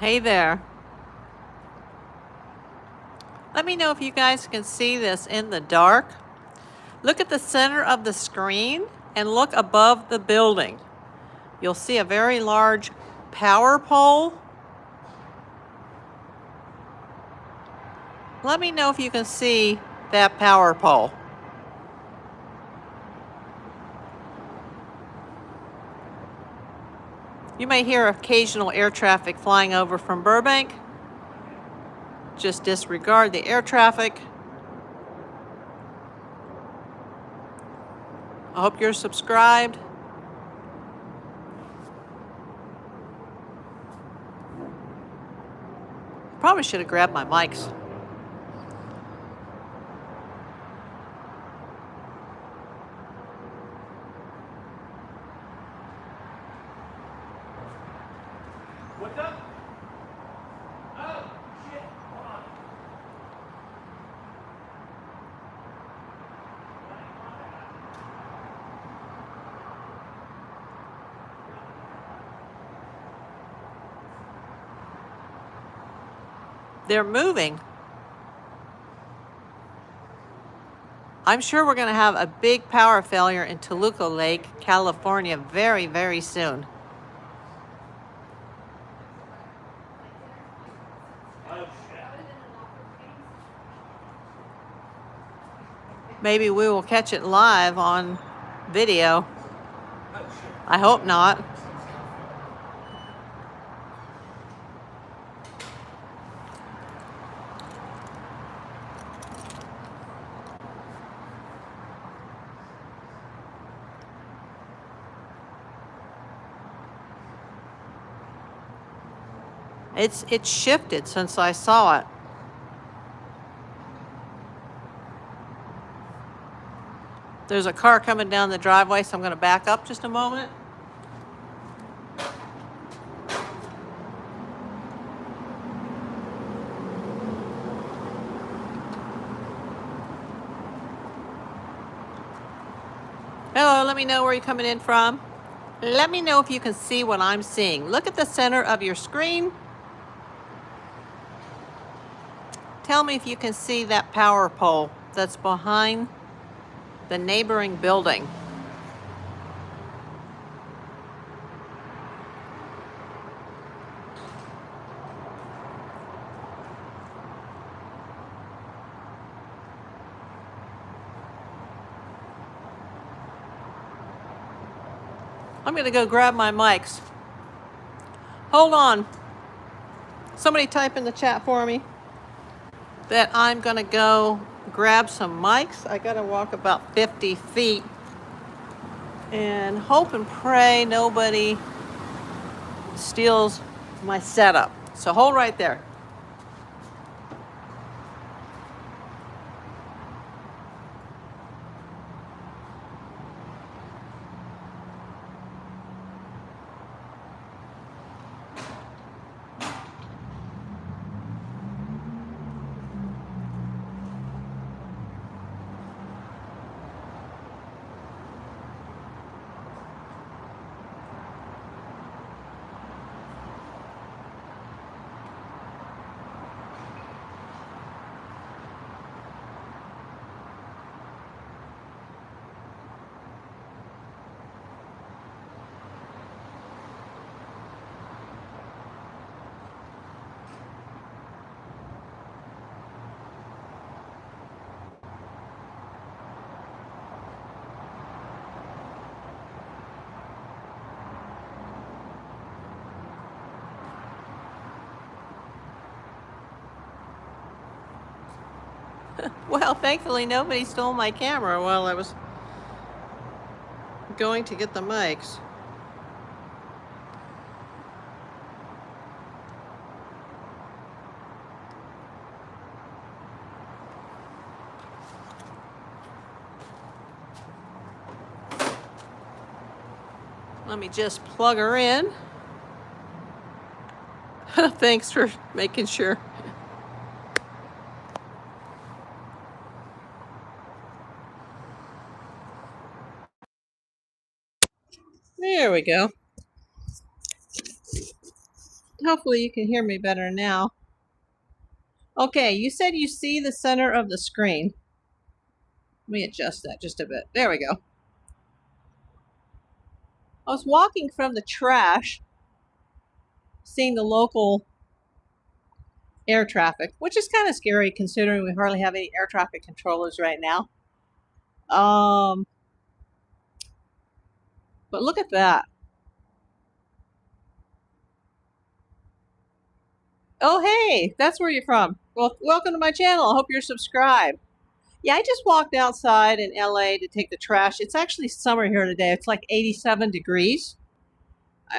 Hey there. Let me know if you guys can see this in the dark. Look at the center of the screen and look above the building. You'll see a very large power pole. Let me know if you can see that power pole. You may hear occasional air traffic flying over from Burbank. Just disregard the air traffic. I hope you're subscribed. Probably should have grabbed my mics. What's up? Oh, shit. Hold on. They're moving. I'm sure we're going to have a big power failure in Toluca Lake, California very, very soon. Oh, shit. Maybe we will catch it live on video. Oh, shit. I hope not. It's shifted since I saw it. There's a car coming down the driveway, so I'm going to back up just a moment. Hello, let me know where you're coming in from. Let me know if you can see what I'm seeing. Look at the center of your screen. Tell me if you can see that power pole that's behind the neighboring building. I'm going to go grab my mics. Hold on. Somebody type in the chat for me that I'm going to go grab some mics. I got to walk about 50 feet and hope and pray nobody steals my setup. So hold right there. Well, thankfully nobody stole my camera while I was going to get the mics. Let me just plug her in. Thanks for making sure. There we go. Hopefully you can hear me better now. Okay, you said you see the center of the screen. Let me adjust that just a bit. There we go. I was walking from the trash, seeing the local air traffic, which is kind of scary considering we hardly have any air traffic controllers right now. But look at that. Oh, hey, that's where you're from. Well, welcome to my channel. I hope you're subscribed. Yeah, I just walked outside in LA to take the trash. It's actually summer here today. It's like 87 degrees.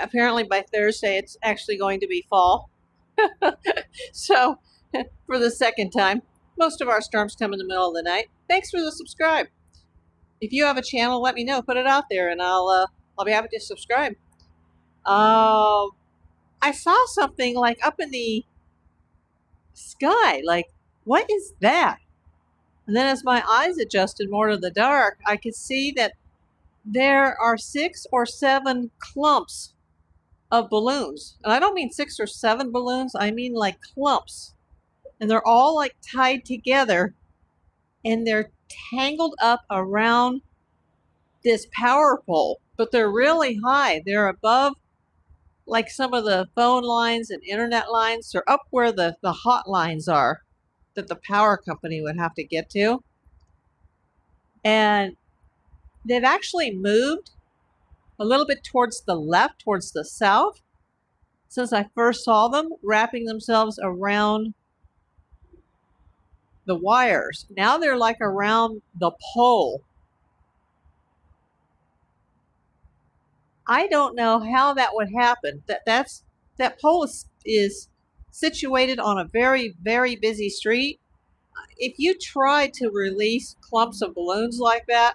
Apparently by Thursday, it's actually going to be fall. So, for the second time, most of our storms come in the middle of the night. Thanks for the subscribe. If you have a channel, let me know. Put it out there, and I'll be happy to subscribe. I saw something like up in the sky. Like, what is that? And then as my eyes adjusted more to the dark, I could see that there are 6 or 7 clumps of balloons. And I don't mean 6 or 7 balloons. I mean like clumps. And they're all like tied together. And they're tangled up around this power pole. But they're really high. They're above like some of the phone lines and internet lines. They're up where the hot lines are that the power company would have to get to. And they've actually moved a little bit towards the left, towards the south, since I first saw them, wrapping themselves around the wires. Now they're like around the pole. I don't know how that would happen. That pole is situated on a very, very busy street. If you try to release clumps of balloons like that,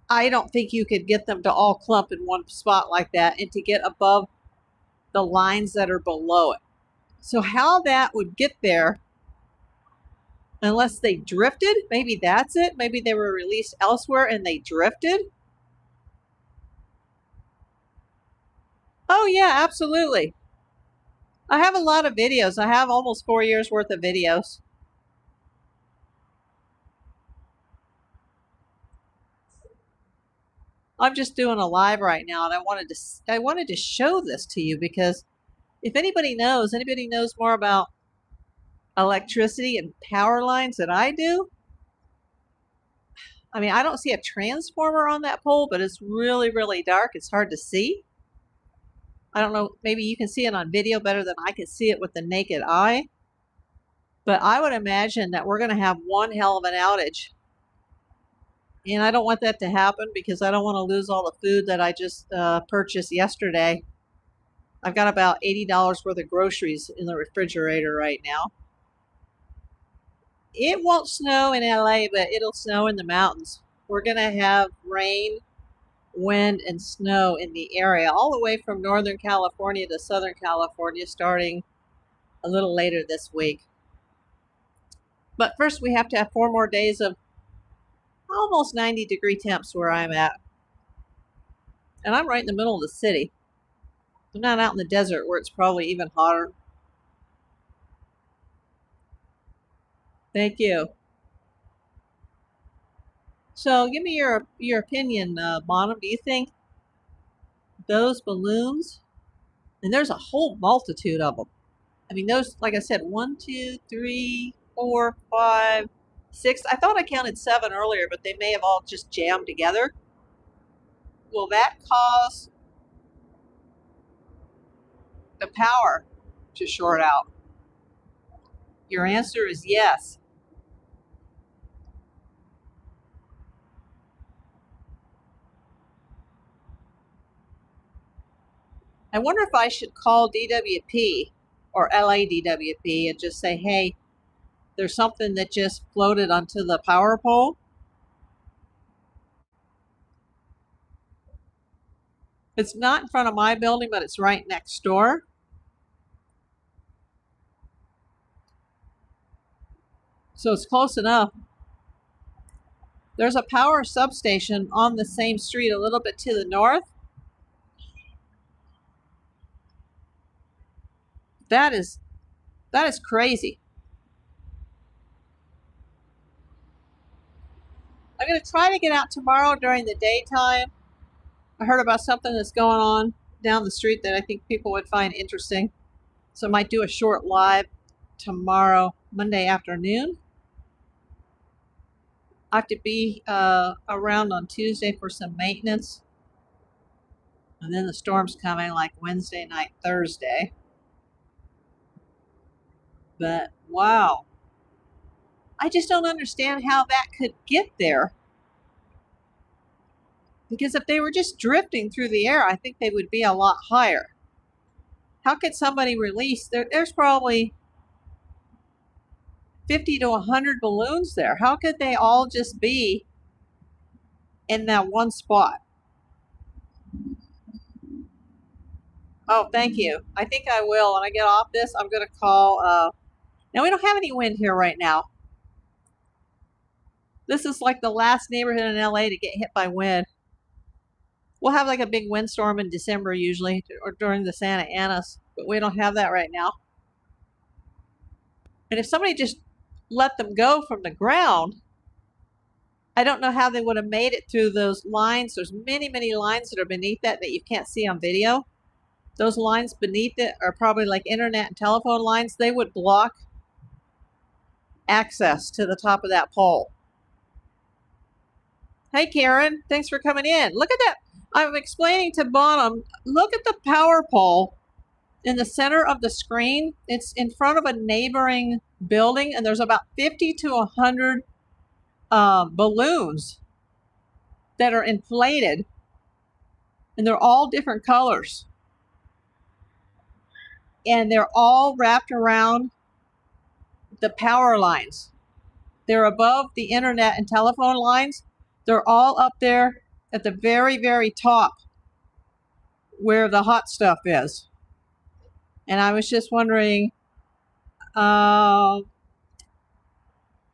I don't think you could get them to all clump in one spot like that and to get above the lines that are below it. So how that would get there, unless they drifted, maybe that's it. Maybe they were released elsewhere and they drifted. Oh yeah, absolutely. I have a lot of videos. I have almost 4 years worth of videos. I'm just doing a live right now, and I wanted to show this to you because if anybody knows more about electricity and power lines than I do. I mean, I don't see a transformer on that pole, but it's really, really dark. It's hard to see. I don't know, maybe you can see it on video better than I can see it with the naked eye. But I would imagine that we're going to have one hell of an outage. And I don't want that to happen because I don't want to lose all the food that I just purchased yesterday. I've got about $80 worth of groceries in the refrigerator right now. It won't snow in LA, but it'll snow in the mountains. We're going to have rain, wind, and snow in the area, all the way from Northern California to Southern California, starting a little later this week. But first, we have to have 4 more days of almost 90-degree temps where I'm at. And I'm right in the middle of the city. I'm not out in the desert where it's probably even hotter. Thank you. So give me your opinion, Bonham. Do you think those balloons, and there's a whole multitude of them. I mean, those, like I said, 1, 2, 3, 4, 5, 6. I thought I counted 7 earlier, but they may have all just jammed together. Will that cause the power to short out? Your answer is yes. I wonder if I should call DWP or LADWP and just say, hey, there's something that just floated onto the power pole. It's not in front of my building, but it's right next door. So it's close enough. There's a power substation on the same street a little bit to the north. That is crazy. I'm going to try to get out tomorrow during the daytime. I heard about something that's going on down the street that I think people would find interesting. So I might do a short live tomorrow, Monday afternoon. I have to be around on Tuesday for some maintenance. And then the storm's coming like Wednesday night, Thursday. But wow. I just don't understand how that could get there. Because if they were just drifting through the air, I think they would be a lot higher. How could somebody release? There's probably 50 to 100 balloons there. How could they all just be in that one spot? Oh, thank you. I think I will. When I get off this, I'm going to call. Now, we don't have any wind here right now. This is like the last neighborhood in LA to get hit by wind. We'll have like a big windstorm in December usually, or during the Santa Anas, but we don't have that right now. And if somebody just let them go from the ground, I don't know how they would have made it through those lines. There's many, many lines that are beneath that you can't see on video. Those lines beneath it are probably like internet and telephone lines. They would block access to the top of that pole. Hey, Karen, thanks for coming in. Look at that. I'm explaining to Bonham, look at the power pole in the center of the screen. It's in front of a neighboring building, and there's about 50 to 100 balloons that are inflated, and they're all different colors. And they're all wrapped around the power lines. They're above the internet and telephone lines. They're all up there at the very, very top where the hot stuff is. And I was just wondering, not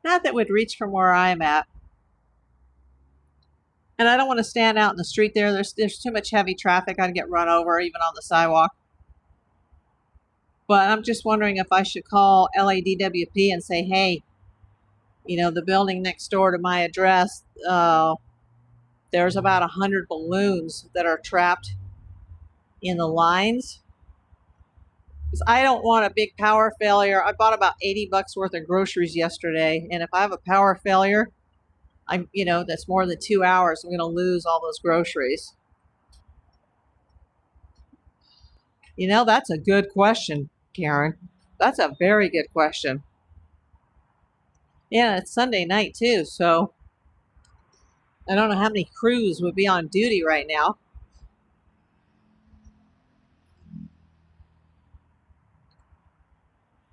that would reach from where I'm at. And I don't want to stand out in the street there. There's too much heavy traffic. I'd get run over even on the sidewalk. But I'm just wondering if I should call LADWP and say, hey, you know, the building next door to my address, there's about 100 balloons that are trapped in the lines. Because I don't want a big power failure. I bought about $80 worth of groceries yesterday. And if I have a power failure, that's more than 2 hours, I'm going to lose all those groceries. You know, that's a good question, Karen. That's a very good question. Yeah, it's Sunday night too, so I don't know how many crews would be on duty right now.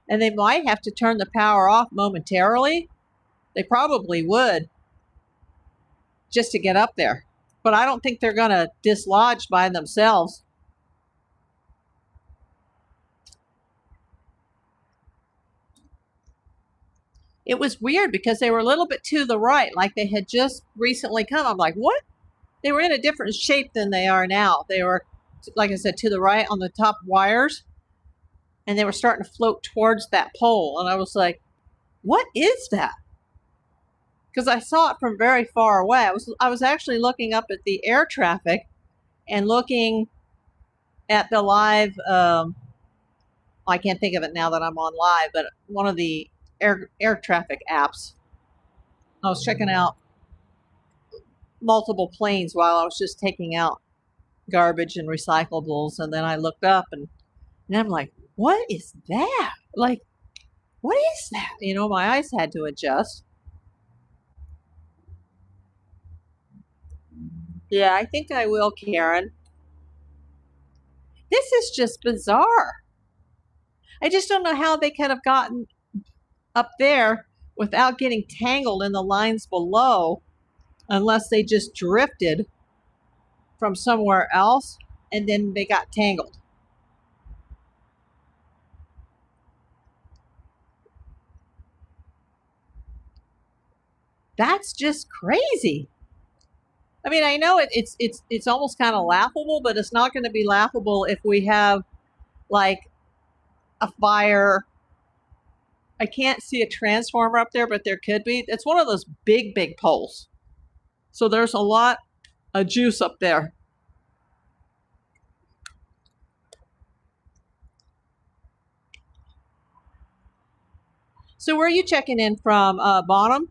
And they might have to turn the power off momentarily. They probably would, just to get up there. But I don't think they're going to dislodge by themselves. It was weird because they were a little bit to the right, like they had just recently come. I'm like, what? They were in a different shape than they are now. They were, like I said, to the right on the top wires, and they were starting to float towards that pole. And I was like, what is that? Because I saw it from very far away. I was actually looking up at the air traffic and looking at the live, I can't think of it now that I'm on live, but one of the air traffic apps. I was checking out multiple planes while I was just taking out garbage and recyclables, and then I looked up and I'm like, what is that? Like, what is that? You know, my eyes had to adjust. Yeah, I think I will, Karen. This is just bizarre. I just don't know how they could have gotten up there without getting tangled in the lines below, unless they just drifted from somewhere else and then they got tangled. That's just crazy. I mean, I know it's almost kind of laughable, but it's not going to be laughable if we have like a fire. I can't see a transformer up there, but there could be. It's one of those big, big poles. So there's a lot of juice up there. So where are you checking in from, Bonham?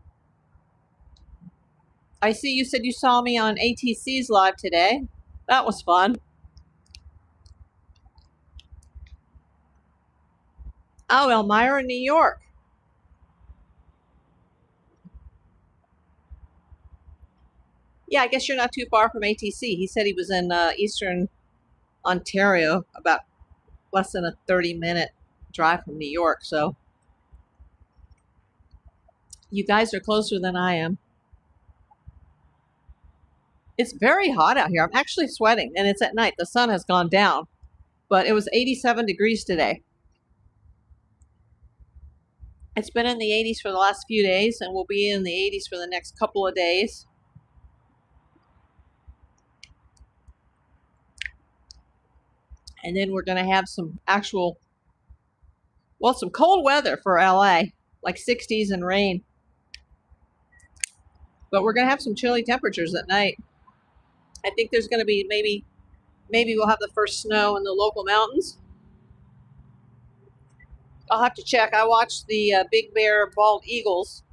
I see you said you saw me on ATC's live today. That was fun. Oh, Elmira, New York. Yeah, I guess you're not too far from ATC. He said he was in Eastern Ontario, about less than a 30-minute drive from New York. So you guys are closer than I am. It's very hot out here. I'm actually sweating, and it's at night. The sun has gone down, but it was 87 degrees today. It's been in the 80s for the last few days, and we'll be in the 80s for the next couple of days. And then we're going to have some actual, well, some cold weather for LA, like 60s and rain. But we're going to have some chilly temperatures at night. I think there's going to be maybe we'll have the first snow in the local mountains. I'll have to check. I watch the Big Bear Bald Eagles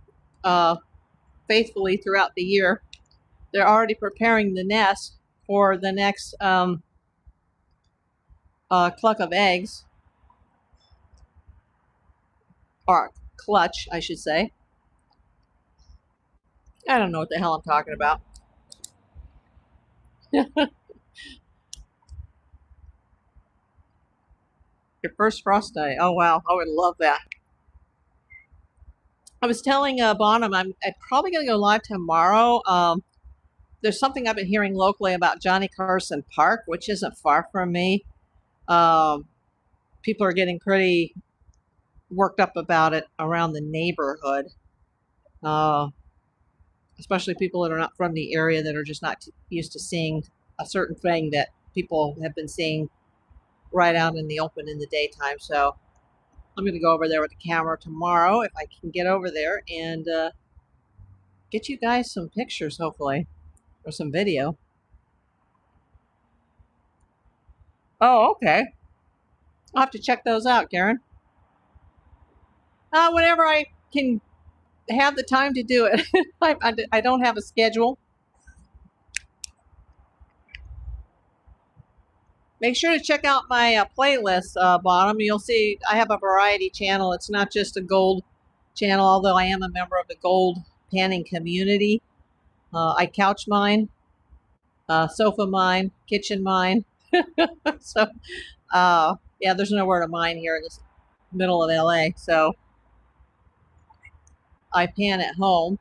faithfully throughout the year. They're already preparing the nest for the next cluck of eggs, or clutch, I should say. I don't know what the hell I'm talking about. Your first frost day. Oh, wow. I would love that. I was telling Bonham I'm probably going to go live tomorrow. There's something I've been hearing locally about Johnny Carson Park, which isn't far from me. People are getting pretty worked up about it around the neighborhood, especially people that are not from the area, that are just not used to seeing a certain thing that people have been seeing right out in the open in the daytime. So I'm going to go over there with the camera tomorrow, if I can get over there, and get you guys some pictures, hopefully, or some video. Oh, okay. I'll have to check those out, Karen. Whenever I can have the time to do it. I don't have a schedule. Make sure to check out my playlist, Bottom. You'll see I have a variety channel. It's not just a gold channel, although I am a member of the gold panning community. I couch mine, sofa mine, kitchen mine. So, yeah, there's nowhere to mine here in this middle of LA. So I pan at home.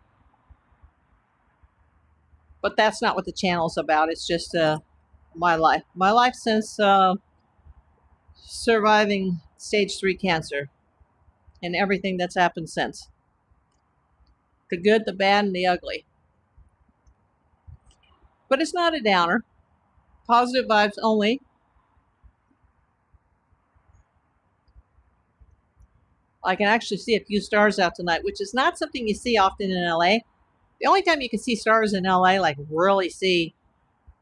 But that's not what the channel's about. It's just my life. My life since surviving stage 3 cancer and everything that's happened since. The good, the bad, and the ugly. But it's not a downer. Positive vibes only. I can actually see a few stars out tonight, which is not something you see often in LA. The only time you can see stars in LA, like really see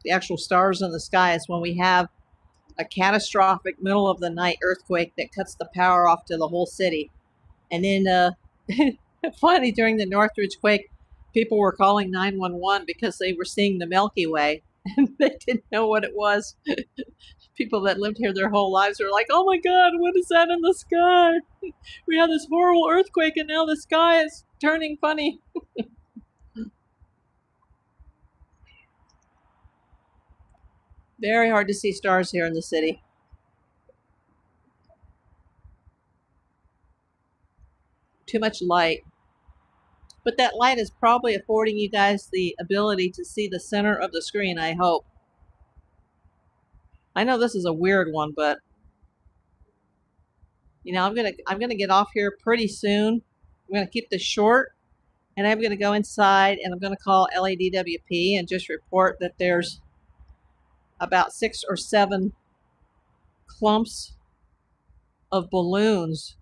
the actual stars in the sky, is when we have a catastrophic middle of the night earthquake that cuts the power off to the whole city. And then finally during the Northridge quake, people were calling 911 because they were seeing the Milky Way and they didn't know what it was. People that lived here their whole lives were like, oh my God, what is that in the sky? We had this horrible earthquake and now the sky is turning funny. Very hard to see stars here in the city. Too much light. But that light is probably affording you guys the ability to see the center of the screen, I hope. I know this is a weird one, but you know, I'm gonna get off here pretty soon. I'm gonna keep this short, and I'm gonna go inside and I'm gonna call LADWP and just report that there's about 6 or 7 clumps of balloons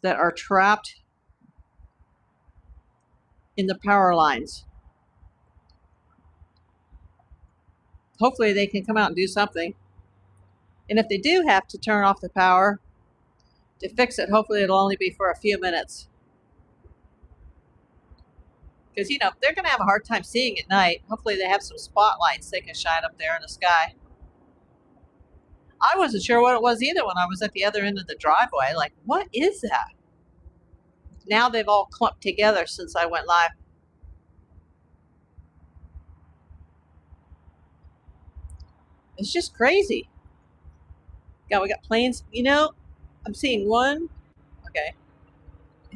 that are trapped in the power lines. Hopefully they can come out and do something. And if they do have to turn off the power to fix it, hopefully it'll only be for a few minutes. Because, you know, they're going to have a hard time seeing at night. Hopefully they have some spotlights they can shine up there in the sky. I wasn't sure what it was either when I was at the other end of the driveway. Like, what is that? Now they've all clumped together since I went live. It's just crazy. Yeah, we got planes. You know, I'm seeing one. Okay.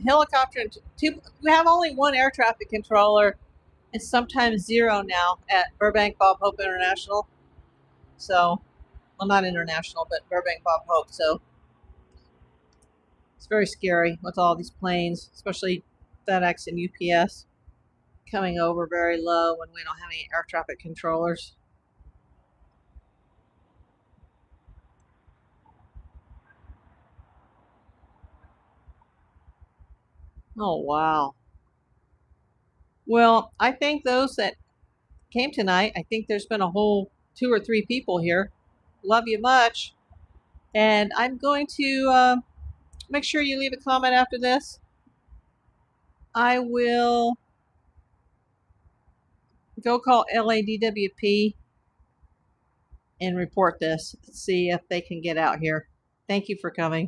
Helicopter and two. We have only one air traffic controller and sometimes zero now at Burbank Bob Hope International. So, well, not international, but Burbank Bob Hope. So it's very scary with all these planes, especially FedEx and UPS coming over very low when we don't have any air traffic controllers. Oh, wow. Well, I thank those that came tonight. I think there's been a whole 2 or 3 people here. Love you much. And I'm going to make sure you leave a comment after this. I will go call LADWP and report this, see if they can get out here. Thank you for coming.